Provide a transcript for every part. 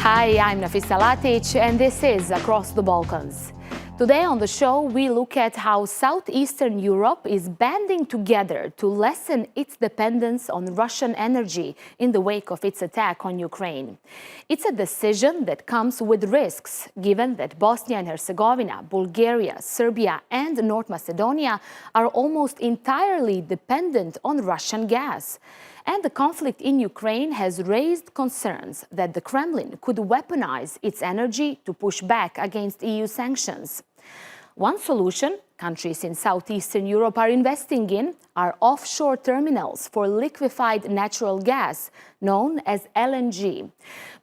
Hi, I'm Nafisa Latic, and this is Across the Balkans. Today on the show, we look at how Southeastern Europe is banding together to lessen its dependence on Russian energy in the wake of its attack on Ukraine. It's a decision that comes with risks, given that Bosnia and Herzegovina, Bulgaria, Serbia, and North Macedonia are almost entirely dependent on Russian gas. And the conflict in Ukraine has raised concerns that the Kremlin could weaponize its energy to push back against EU sanctions. One solution countries in Southeastern Europe are investing in are offshore terminals for liquefied natural gas, known as LNG.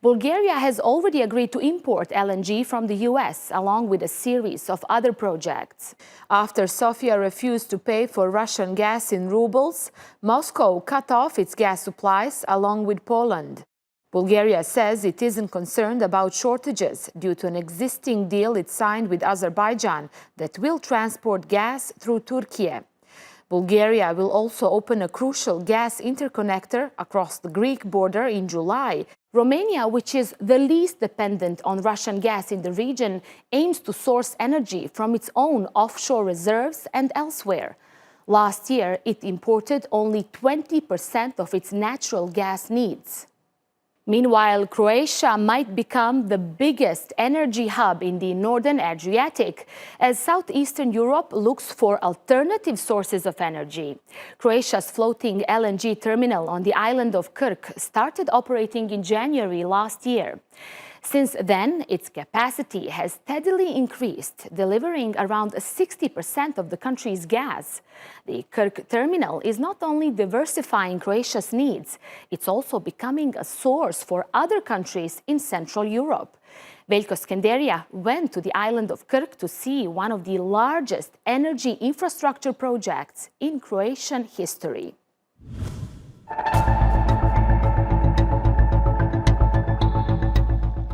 Bulgaria has already agreed to import LNG from the US, along with a series of other projects. After Sofia refused to pay for Russian gas in rubles, Moscow cut off its gas supplies along with Poland. Bulgaria says it isn't concerned about shortages due to an existing deal it signed with Azerbaijan that will transport gas through Turkey. Bulgaria will also open a crucial gas interconnector across the Greek border in July. Romania, which is the least dependent on Russian gas in the region, aims to source energy from its own offshore reserves and elsewhere. Last year, it imported only 20% of its natural gas needs. Meanwhile, Croatia might become the biggest energy hub in the northern Adriatic as Southeastern Europe looks for alternative sources of energy. Croatia's floating LNG terminal on the island of Krk started operating in January last year. Since then, its capacity has steadily increased, delivering around 60% of the country's gas. The Krk terminal is not only diversifying Croatia's needs, it's also becoming a source for other countries in Central Europe. Veljko Skenderija went to the island of Krk to see one of the largest energy infrastructure projects in Croatian history.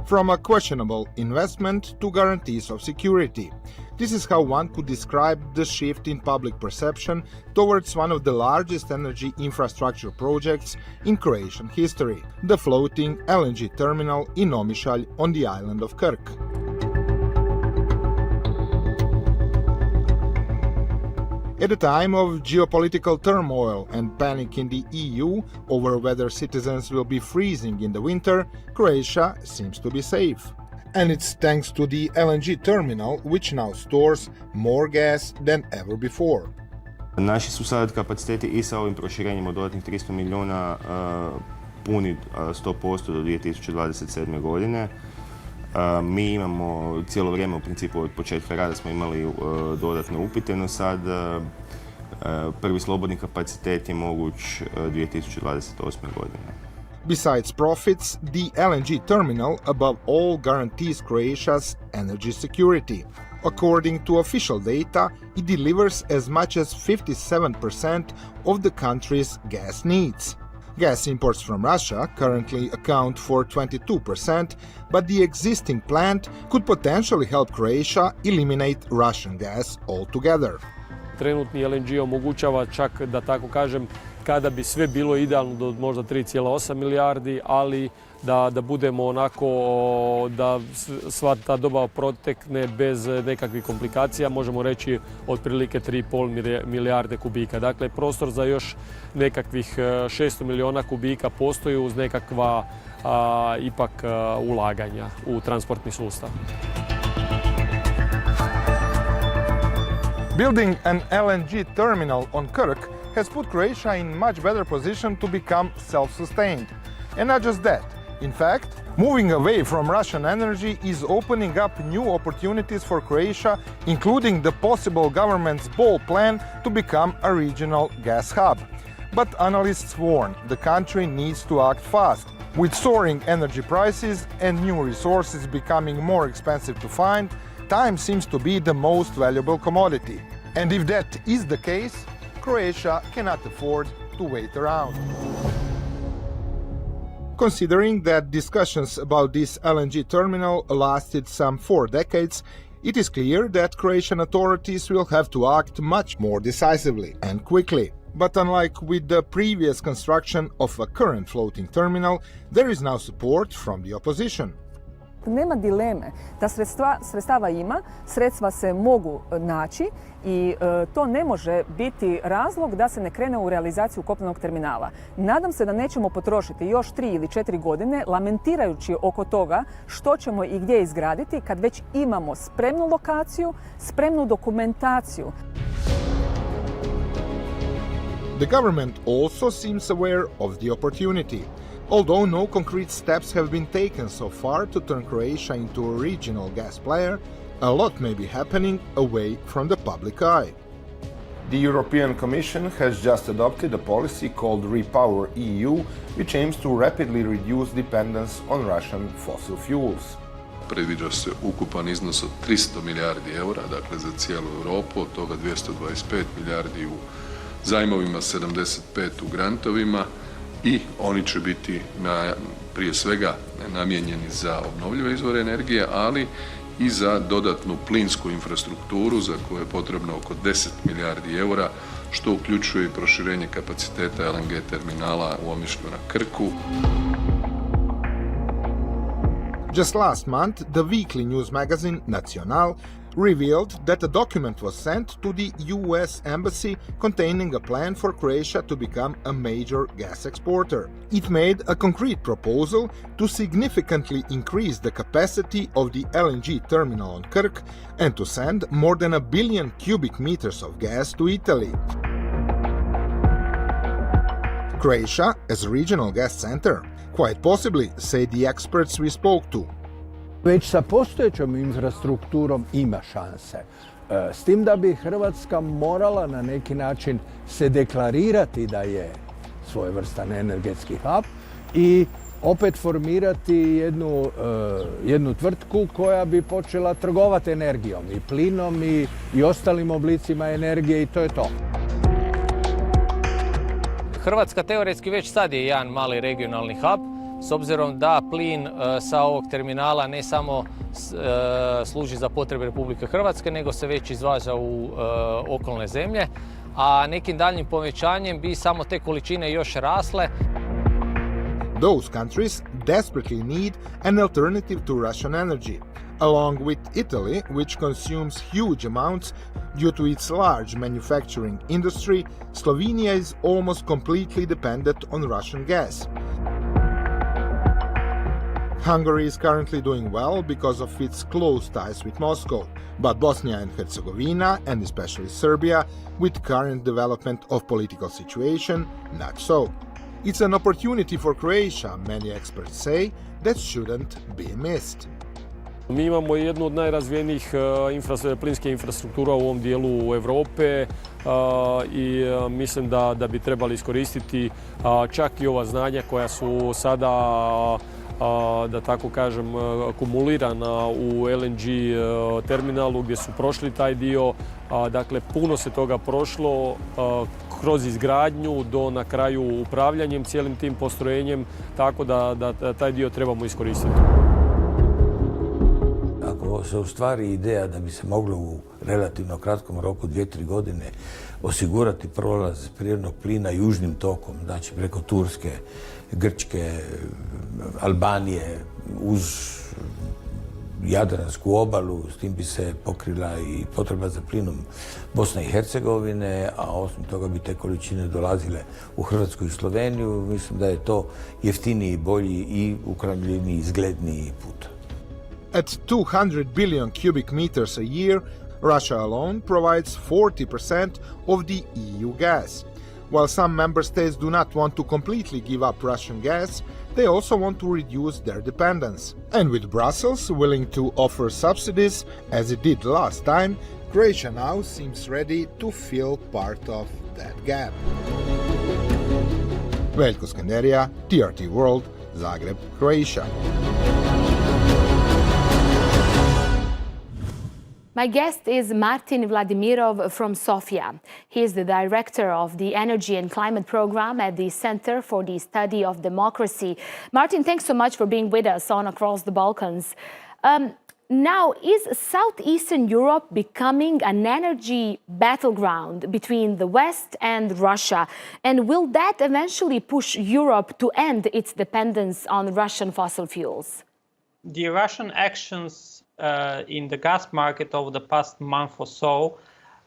From a questionable investment to guarantees of security. This is how one could describe the shift in public perception towards one of the largest energy infrastructure projects in Croatian history, the floating LNG terminal in Omišalj on the island of Krk. At a time of geopolitical turmoil and panic in the EU over whether citizens will be freezing in the winter, Croatia seems to be safe. And it's thanks to the LNG terminal, which now stores more gas than ever before. Naši su sad kapaciteti i sa ovim proširenjem od dodatnih 300 milijuna puni 100% do 2027. godine. Mi imamo cijelo vrijeme, u principu od početka rada smo imali dodatne upite, no sad prvi slobodni kapacitet je moguć 2028. godine. Besides profits, the LNG terminal above all guarantees Croatia's energy security. According to official data, it delivers as much as 57% of the country's gas needs. Gas imports from Russia currently account for 22%, but the existing plant could potentially help Croatia eliminate Russian gas altogether. Trenutni LNG omogućava čak, da tako kažem, kada bi sve bilo idealno do možda 3,8 milijardi, ali da budemo onako, da sva ta doba protekne bez nekakvih komplikacija, možemo reći otprilike 3,5 milijarde kubika. Dakle, prostor za još nekakvih 600 miliona kubika postoji uz nekakva ipak ulaganja u transportni sustav. Building an LNG terminal on Krk has put Croatia in much better position to become self-sustained. And not just that. In fact, moving away from Russian energy is opening up new opportunities for Croatia, including the possible government's bold plan to become a regional gas hub. But analysts warn the country needs to act fast. With soaring energy prices and new resources becoming more expensive to find, time seems to be the most valuable commodity. And if that is the case, Croatia cannot afford to wait around. Considering that discussions about this LNG terminal lasted some 4 decades, it is clear that Croatian authorities will have to act much more decisively and quickly. But unlike with the previous construction of a current floating terminal, there is now support from the opposition. nema dileme. Da sredstava ima, sredstva se mogu naći i to ne može biti razlog da se ne krene u realizaciju kopnenog terminala. Nadam se da nećemo potrošiti još 3 ili 4 godine lamentirajući oko toga što ćemo i gdje izgraditi kad već imamo spremnu lokaciju, spremnu dokumentaciju. The government also seems aware of the opportunity. Although no concrete steps have been taken so far to turn Croatia into a regional gas player, a lot may be happening away from the public eye. The European Commission has just adopted a policy called Repower EU, which aims to rapidly reduce dependence on Russian fossil fuels. Predviđa se ukupan iznos od 300 milijardi eura, dakle za cijelu Europu, od toga 225 milijardi u zajmovima, 75 u grantovima i oni će biti prije svega namijenjeni za obnovljive izvore energije, ali i za dodatnu plinsku infrastrukturu za koju je potrebno oko 10 milijardi eura, što uključuje i proširenje kapaciteta LNG terminala u Omišlju na Krku. Just last month, the weekly news magazine Nacional revealed that a document was sent to the US embassy containing a plan for Croatia to become a major gas exporter. It made a concrete proposal to significantly increase the capacity of the LNG terminal on Krk and to send more than 1 billion cubic meters of gas to Italy. Croatia as a regional gas center? Quite possibly, say the experts we spoke to. Već sa postojećom infrastrukturom ima šanse. S tim da bi Hrvatska morala na neki način se deklarirati da je svojevrstan energetski hub i opet formirati jednu tvrtku koja bi počela trgovati energijom i plinom i ostalim oblicima energije i to je to. Hrvatska teoretski već sad je jedan mali regionalni hub, s obzirom da plin sa ovog terminala ne samo služi za potrebe Republike Hrvatske, nego se već izvaža u okolne zemlje, a nekim daljnjim povećanjem bi samo te količine još rasle. Those countries desperately need an alternative to Russian energy. Along with Italy, which consumes huge amounts due to its large manufacturing industry, Slovenia is almost completely dependent on Russian gas. Hungary is currently doing well because of its close ties with Moscow, but Bosnia and Herzegovina, and especially Serbia, with current development of political situation, not so. It's an opportunity for Croatia, many experts say, that shouldn't be missed. Mi imamo jednu od najrazvijenijih plinske infrastruktura u ovom dijelu Europe i mislim da bi trebali iskoristiti čak i ova znanja koja su sada, da tako kažem, akumulirana u LNG terminalu gdje su prošli taj dio. Dakle, puno se toga prošlo kroz izgradnju do na kraju upravljanjem cijelim tim postrojenjem, tako da taj dio trebamo iskoristiti. Ako se ostvari ideja da bi se moglo u relativno kratkom roku, 2-3 godine, osigurati prolaz prirodnog plina južnim tokom, znači preko Turske, Grčke, Albanije, uz Jadransku obalu, s tim bi se pokrila i potreba za plinom Bosne i Hercegovine, a osim toga bi te količine dolazile u Hrvatsku i Sloveniju. Mislim da je to jeftiniji, bolji i u krajnjoj liniji izgledniji put. At 200 billion cubic meters a year, Russia alone provides 40% of the EU gas. While some member states do not want to completely give up Russian gas, they also want to reduce their dependence. And with Brussels willing to offer subsidies, as it did last time, Croatia now seems ready to fill part of that gap. Veljko Skenderija, TRT World, Zagreb, Croatia. My guest is Martin Vladimirov from Sofia. He is the director of the Energy and Climate Program at the Center for the Study of Democracy. Martin, thanks so much for being with us on Across the Balkans. Now, is Southeastern Europe becoming an energy battleground between the West and Russia? And will that eventually push Europe to end its dependence on Russian fossil fuels? the Russian actions in the gas market over the past month or so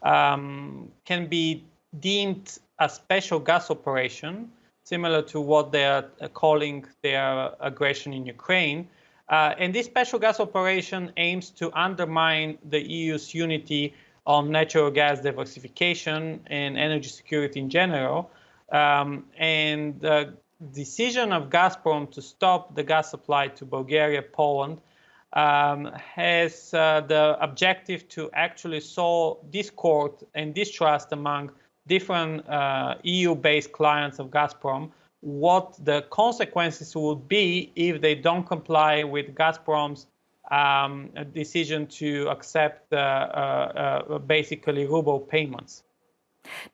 can be deemed a special gas operation, similar to what they are calling their aggression in Ukraine. And this special gas operation aims to undermine the EU's unity on natural gas diversification and energy security in general. And the decision of Gazprom to stop the gas supply to Bulgaria, Poland, has the objective to actually sow discord and distrust among different EU-based clients of Gazprom, what the consequences would be if they don't comply with Gazprom's decision to accept basically ruble payments.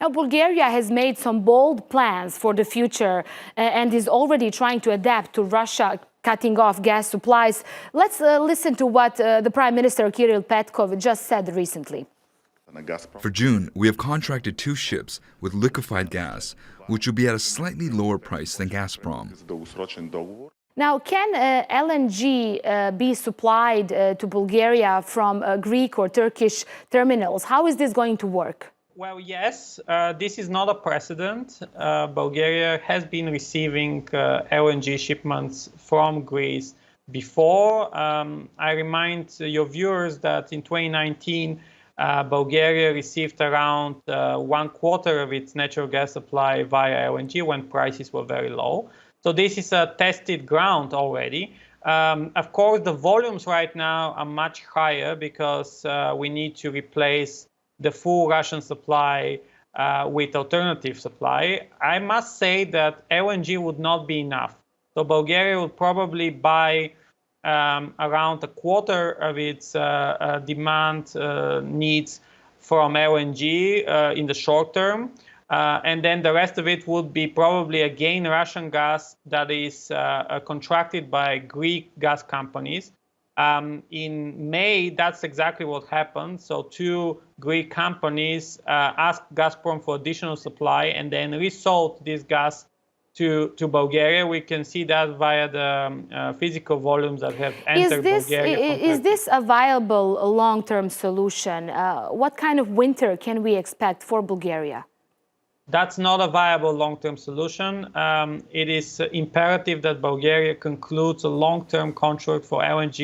Now, Bulgaria has made some bold plans for the future and is already trying to adapt to Russia cutting off gas supplies. Let's listen to what the Prime Minister Kirill Petkov just said recently. For June, we have contracted 2 ships with liquefied gas, which will be at a slightly lower price than Gazprom. Now, can LNG be supplied to Bulgaria from Greek or Turkish terminals? How is this going to work? Well, yes, this is not a precedent. Bulgaria has been receiving LNG shipments from Greece before. I remind your viewers that in 2019, Bulgaria received around 1/4 of its natural gas supply via LNG when prices were very low. So this is a tested ground already. Of course, the volumes right now are much higher because we need to replace the full Russian supply with alternative supply. I must say that LNG would not be enough. So Bulgaria would probably buy around 1/4 of its demand needs from LNG in the short term. And then the rest of it would be probably again Russian gas that is contracted by Greek gas companies. In May, that's exactly what happened. So 2 Greek companies asked Gazprom for additional supply and then resold this gas to Bulgaria. We can see that via the physical volumes that have entered Bulgaria. Is this a viable long-term solution? What kind of winter can we expect for Bulgaria? That's not a viable long-term solution. It is imperative that Bulgaria concludes a long-term contract for LNG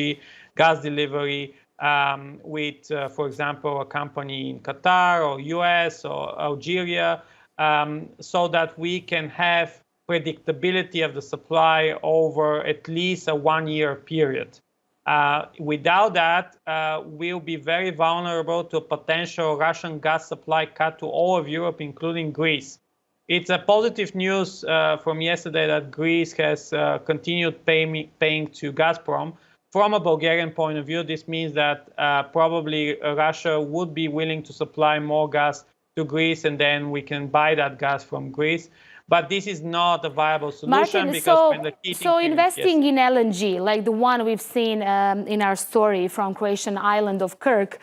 gas delivery with, for example, a company in Qatar or US or Algeria, so that we can have predictability of the supply over at least a 1-year period. Without that, we'll be very vulnerable to a potential Russian gas supply cut to all of Europe, including Greece. It's a positive news from yesterday that Greece has continued paying to Gazprom. From a Bulgarian point of view, this means that probably Russia would be willing to supply more gas to Greece, and then we can buy that gas from Greece. But this is not a viable solution. Martin, because when the so investing in LNG, like the one we've seen in our story from Croatian island of Kirk,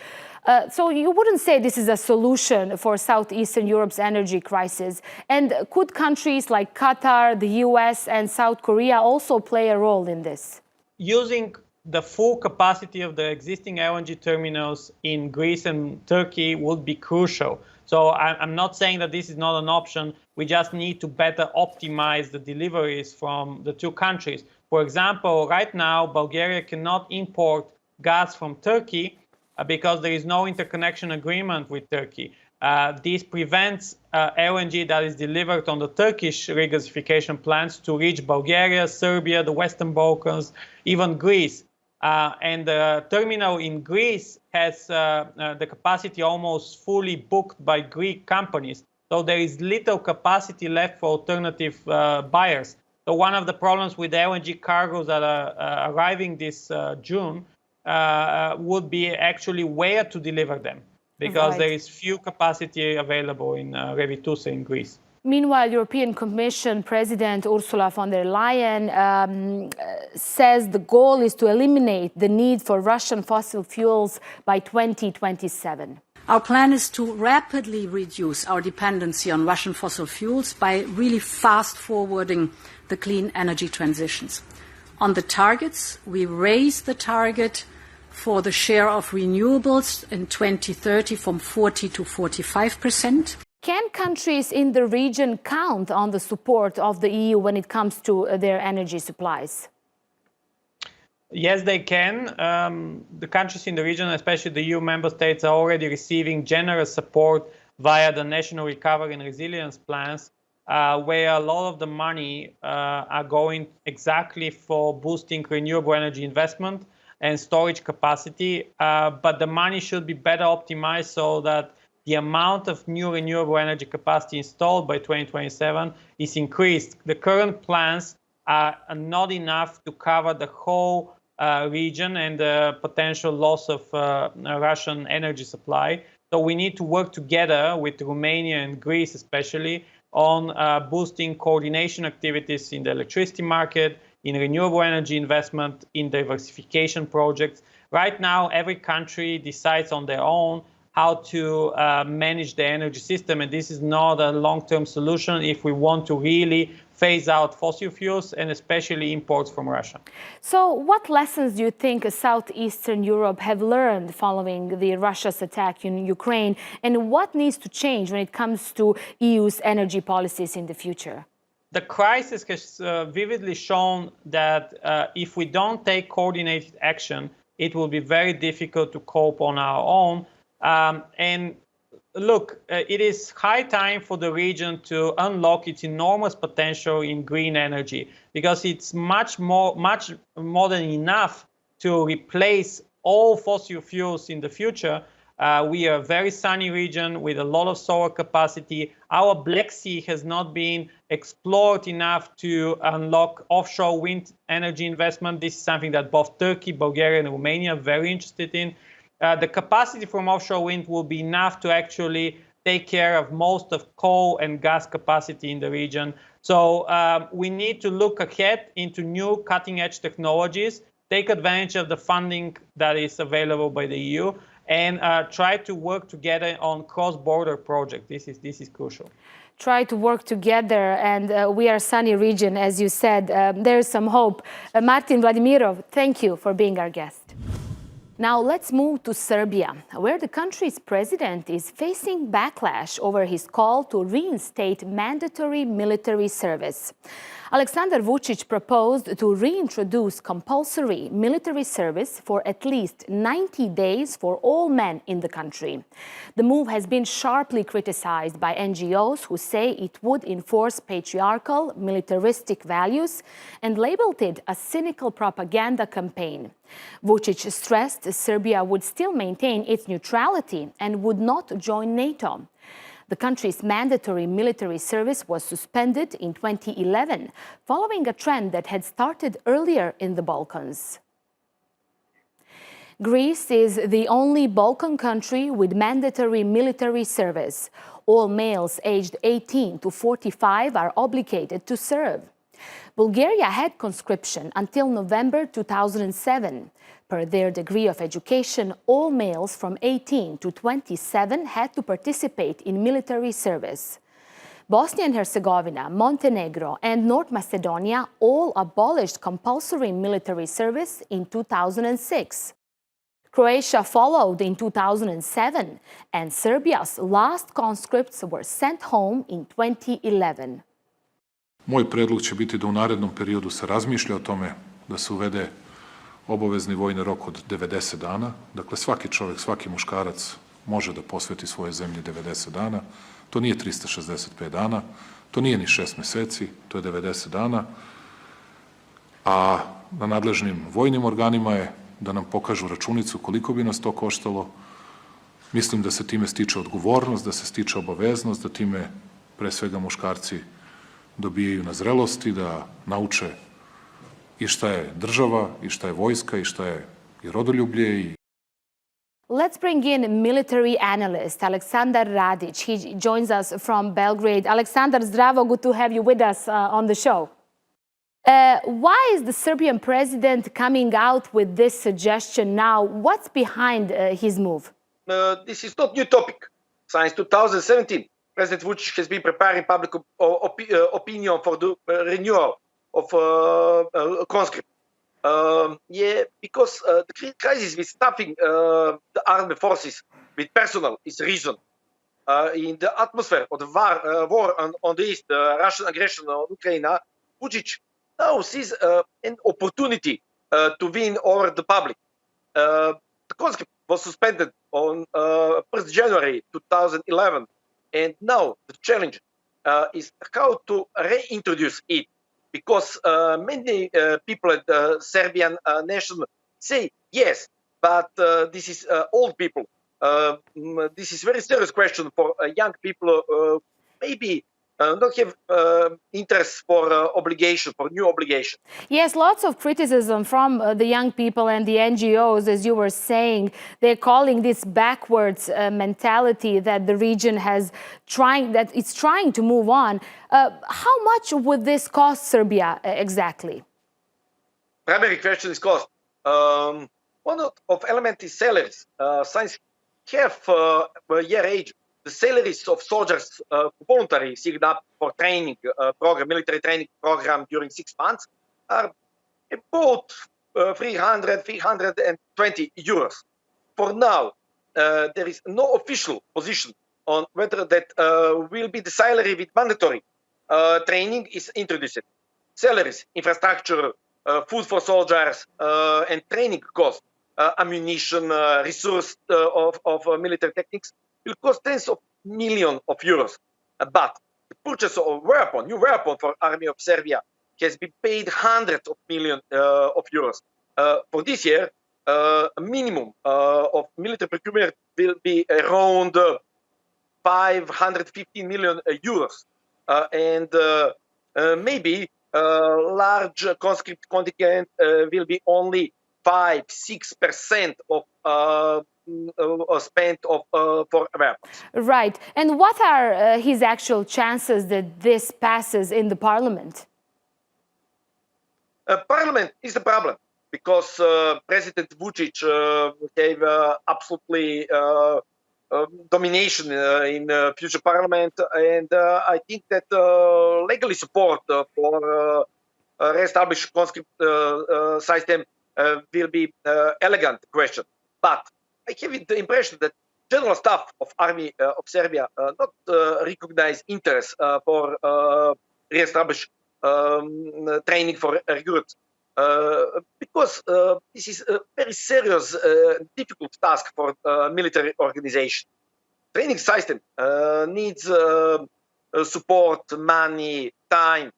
so you wouldn't say this is a solution for Southeastern Europe's energy crisis? And could countries like Qatar, the US, and South Korea also play a role in this? Using the full capacity of the existing LNG terminals in Greece and Turkey would be crucial. So I'm not saying that this is not an option. We just need to better optimize the deliveries from the 2 countries. For example, right now, Bulgaria cannot import gas from Turkey because there is no interconnection agreement with Turkey. This prevents LNG that is delivered on the Turkish regasification plants to reach Bulgaria, Serbia, the Western Balkans, even Greece. And the terminal in Greece has the capacity almost fully booked by Greek companies. So there is little capacity left for alternative buyers. So one of the problems with the LNG cargoes that are arriving this June would be actually where to deliver them, because there is few capacity available in Revitousa in Greece. Meanwhile, European Commission President Ursula von der Leyen says the goal is to eliminate the need for Russian fossil fuels by 2027. Our plan is to rapidly reduce our dependency on Russian fossil fuels by really fast forwarding the clean energy transitions. On the targets, we raised the target for the share of renewables in 2030 from 40 to 45%. Can countries in the region count on the support of the EU when it comes to their energy supplies? Yes, they can. The countries in the region, especially the EU member states, are already receiving generous support via the National Recovery and Resilience Plans, where a lot of the money are going exactly for boosting renewable energy investment and storage capacity. But the money should be better optimized so that the amount of new renewable energy capacity installed by 2027 is increased. The current plans are not enough to cover the whole region and the potential loss of Russian energy supply. So we need to work together with Romania and Greece especially on boosting coordination activities in the electricity market, in renewable energy investment, in diversification projects. Right now, every country decides on their own how to manage the energy system, and this is not a long-term solution if we want to really phase out fossil fuels and especially imports from Russia. So what lessons do you think Southeastern Europe have learned following the Russia's attack in Ukraine, and what needs to change when it comes to EU's energy policies in the future? The crisis has vividly shown that if we don't take coordinated action, it will be very difficult to cope on our own. And look, it is high time for the region to unlock its enormous potential in green energy, because it's much more than enough to replace all fossil fuels in the future. We are a very sunny region with a lot of solar capacity. Our Black Sea has not been explored enough to unlock offshore wind energy investment. This is something that both Turkey, Bulgaria, and Romania are very interested in. The capacity from offshore wind will be enough to actually take care of most of coal and gas capacity in the region. So we need to look ahead into new cutting-edge technologies, take advantage of the funding that is available by the EU, and try to work together on cross-border projects. This is crucial. Try to work together, and we are a sunny region, as you said. There's some hope. Martin Vladimirov, thank you for being our guest. Now let's move to Serbia, where the country's president is facing backlash over his call to reinstate mandatory military service. Aleksandar Vucic proposed to reintroduce compulsory military service for at least 90 days for all men in the country. The move has been sharply criticized by NGOs who say it would enforce patriarchal, militaristic values and labeled it a cynical propaganda campaign. Vucic stressed Serbia would still maintain its neutrality and would not join NATO. The country's mandatory military service was suspended in 2011, following a trend that had started earlier in the Balkans. Greece is the only Balkan country with mandatory military service. All males aged 18 to 45 are obligated to serve. Bulgaria had conscription until November 2007. Per their degree of education, all males from 18 to 27 had to participate in military service. Bosnia and Herzegovina, Montenegro, and North Macedonia all abolished compulsory military service in 2006. Croatia followed in 2007, and Serbia's last conscripts were sent home in 2011. Moj predlog će biti da u narednom periodu se razmišlja o tome da se uvede obavezni vojni rok od 90 dana. Dakle, svaki čovjek, svaki muškarac može da posveti svoje zemlji 90 dana. To nije 365 dana, to nije ni 6 meseci, to je 90 dana. A na nadležnim vojnim organima je da nam pokažu računicu koliko bi nas to koštalo. Mislim da se time stiče odgovornost, da se stiče obaveznost, da time pre svega muškarci dobijaju na zrelosti, da nauče i šta je država, i šta je vojska, i šta je i rodoljublje. Let's bring in military analyst Aleksandar Radić. He joins us from Belgrade. Aleksandar, zdravo, good to have you with us on the show. Why is the Serbian president coming out with this suggestion now? What's behind his move? This is not new topic. Since 2017, President Vucic has been preparing public opinion for the renewal of conscript. Because the crisis with staffing the armed forces with personnel is reason. In the atmosphere of the war on the east, Russian aggression on Ukraine, Vucic now sees an opportunity to win over the public. The conscript was suspended on 1st January 2011, and now the challenge is how to reintroduce it, because many people at the Serbian nation say yes, but this is old people. This is a very serious question for young people, maybe not have interest for obligation, for new obligation. Yes, lots of criticism from the young people and the NGOs, as you were saying. They're calling this backwards mentality that the region that it's trying to move on. How much would this cost Serbia exactly? Primary question is cost. One of element is salaries. Since half year age, the salaries of soldiers voluntarily signed up for training program, military training program during 6 months are about 320 euros. For now, there is no official position on whether that will be the salary with mandatory training is introduced. Salaries, infrastructure, food for soldiers, and training costs, ammunition, resource of military techniques, will cost tens of millions of euros. But the purchase of new weapon for Army of Serbia has been paid hundreds of millions of euros. For this year, a minimum of military procurement will be around 550 million euros. And maybe large conscript contingent will be only 5-6% of spent for weapons. Right. And what are his actual chances that this passes in the parliament? Parliament is the problem, because President Vucic gave absolutely domination in future parliament, and I think that legally support for re-established conscript system will be elegant question. But I have the impression that general staff of Army of Serbia not recognize interest for re-established training for recruits, because this is a very serious, difficult task for military organization. Training system needs support, money, time,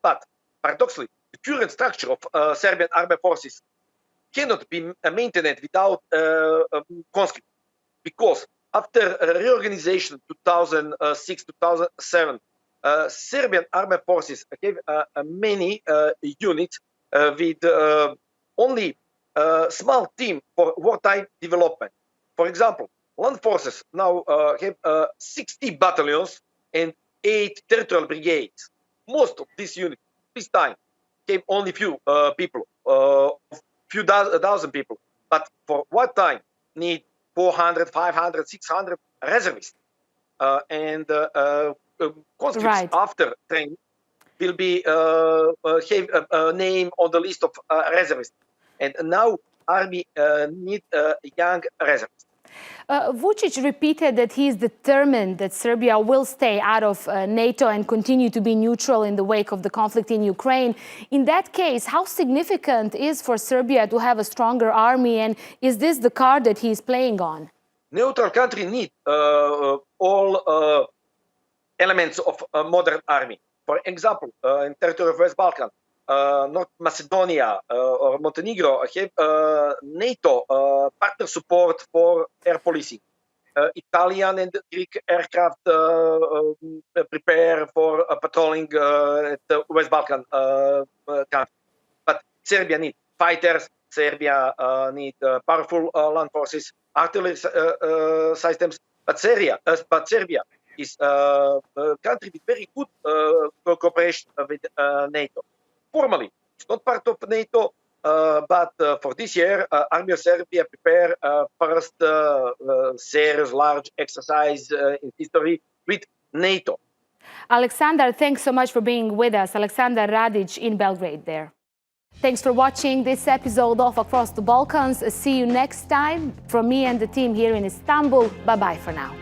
but paradoxically, the current structure of Serbian armed forces cannot be maintained without conscript, because after reorganization 2006-2007, Serbian armed forces have many units with only a small team for wartime development. For example, land forces now have 60 battalions and 8 territorial brigades. Most of these units this time came only few people, few dozen people, but for what time need 400, 500, 600 reservists, and conscripts after training will be have a name on the list of reservists, and now army need young reservists. Vucic repeated that he is determined that Serbia will stay out of NATO and continue to be neutral in the wake of the conflict in Ukraine. In that case, how significant is for Serbia to have a stronger army, and is this the card that he is playing on? Neutral country need all elements of a modern army. For example, in territory of West Balkans, North Macedonia or Montenegro have NATO partner support for air policing. Italian and Greek aircraft prepare for patrolling at the West Balkan country. But Serbia needs fighters, Serbia needs powerful land forces, artillery systems, but Serbia is a country with very good cooperation with NATO. Formally, it's not part of NATO, but for this year, Army of Serbia prepared first serious large exercise in history with NATO. Aleksandar, thanks so much for being with us. Aleksandar Radic in Belgrade there. Thanks for watching this episode of Across the Balkans. See you next time. From me and the team here in Istanbul, bye-bye for now.